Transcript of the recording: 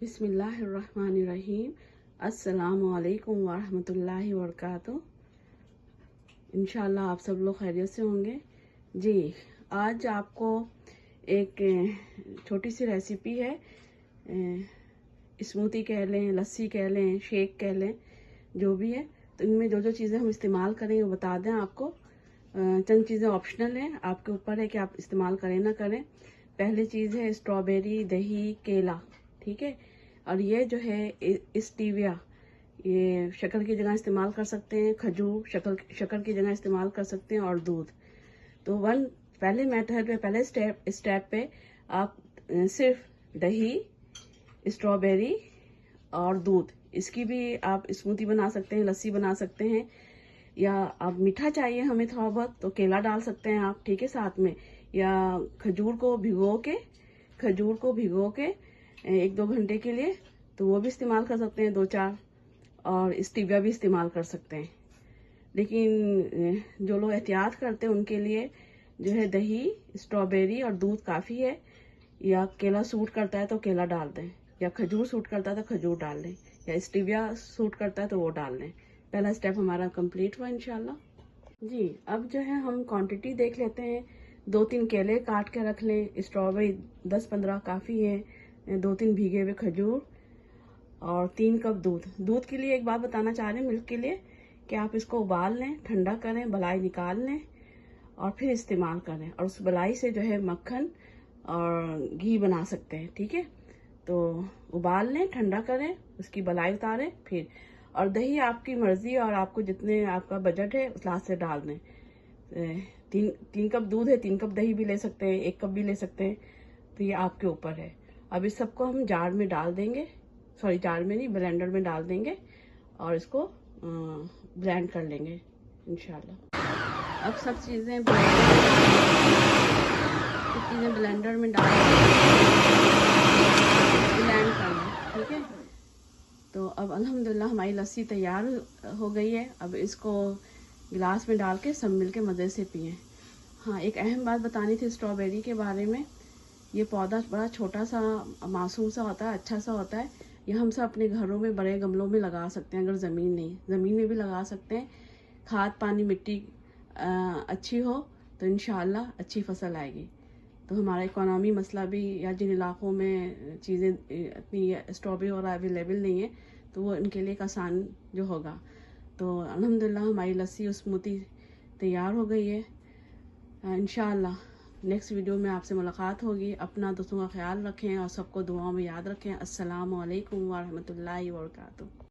बिस्मिल्लाहिर्रहमानिर्रहीम। अस्सलामुअलैकुम वरहमतुल्लाहि वबरकातुहू। इंशाल्लाह आप सब लोग खैरियत से होंगे। जी, आज आपको एक छोटी सी रेसिपी है। स्मूदी कह लें, लस्सी कह लें, शेक कह लें, जो भी है। तो इनमें जो जो चीज़ें हम इस्तेमाल करेंगे वो बता दें आपको। चंद चीज़ें ऑप्शनल हैं, आपके ऊपर है कि आप इस्तेमाल करें ना करें। पहली चीज़ है स्ट्रॉबेरी, दही, केला, ठीक है। और ये जो है स्टीविया, ये शक्कर की जगह इस्तेमाल कर सकते हैं। खजूर शक्कर की जगह इस्तेमाल कर सकते हैं। और दूध। तो पहले मेथड पे, पहले स्टेप पे आप सिर्फ दही, स्ट्रॉबेरी और दूध, इसकी भी आप स्मूदी बना सकते हैं, लस्सी बना सकते हैं। या आप मीठा चाहिए हमें थोड़ा बहुत तो केला डाल सकते हैं आप, ठीक है, साथ में। या खजूर को भिगो के 1-2 घंटे के लिए, तो वो भी इस्तेमाल कर सकते हैं, 2-4। और स्टीविया भी इस्तेमाल कर सकते हैं। लेकिन जो लोग एहतियात करते हैं उनके लिए जो है दही, स्ट्रॉबेरी और दूध काफ़ी है। या केला सूट करता है तो केला डाल दें, या खजूर सूट करता है तो खजूर डाल दें, या स्टीविया सूट करता है तो वो डाल दें। पहला स्टेप हमारा कंप्लीट हुआ इंशाल्लाह। जी, अब जो है हम क्वांटिटी देख लेते हैं। 2-3 केले काट के रख लें। स्ट्रॉबेरी 10-15 काफ़ी है। 2-3 भीगे हुए खजूर और 3 कप दूध। दूध के लिए एक बात बताना चाह रहे हैं, मिल्क के लिए, कि आप इसको उबाल लें, ठंडा करें, मलाई निकाल लें और फिर इस्तेमाल करें। और उस मलाई से जो है मक्खन और घी बना सकते हैं, ठीक है। तो उबाल लें, ठंडा करें, उसकी मलाई उतारें फिर। और दही आपकी मर्जी और आपको जितने आपका बजट है उस लास्ट से डाल दें। 3 कप दूध है, 3 कप दही भी ले सकते हैं, 1 कप भी ले सकते हैं। तो ये आपके ऊपर है। अब इस सबको हम जार में डाल देंगे, सॉरी जार में नहीं, ब्लेंडर में डाल देंगे और इसको ब्लेंड कर लेंगे इंशाल्लाह। अब सब चीज़ें ब्लेंडर में डाल ब्लेंड कर लें, ठीक है। तो अब अल्हम्दुलिल्लाह हमारी लस्सी तैयार हो गई है। अब इसको गिलास में डाल के सब मिल के मज़े से पिएँ। हाँ, एक अहम बात बतानी थी स्ट्रॉबेरी के बारे में। ये पौधा बड़ा छोटा सा, मासूम सा होता है, अच्छा सा होता है। ये हम सब अपने घरों में बड़े गमलों में लगा सकते हैं। अगर ज़मीन नहीं, ज़मीन में भी लगा सकते हैं। खाद पानी मिट्टी अच्छी हो तो इंशाल्लाह अच्छी फसल आएगी। तो हमारा इकोनॉमी मसला भी, या जिन इलाकों में चीज़ें इतनी स्ट्रॉबेरी और अवेलेबल नहीं है, तो वो इनके लिए एक आसान जो होगा। तो अल्हम्दुलिल्लाह हमारी लस्सी और स्मूदी तैयार हो गई है। इंशाल्लाह नेक्स्ट वीडियो में आपसे मुलाकात होगी। अपना दोस्तों का ख्याल रखें और सबको दुआओं में याद रखें। अस्सलामु अलैकुम वरहमतुल्लाहि वबरकातुहू।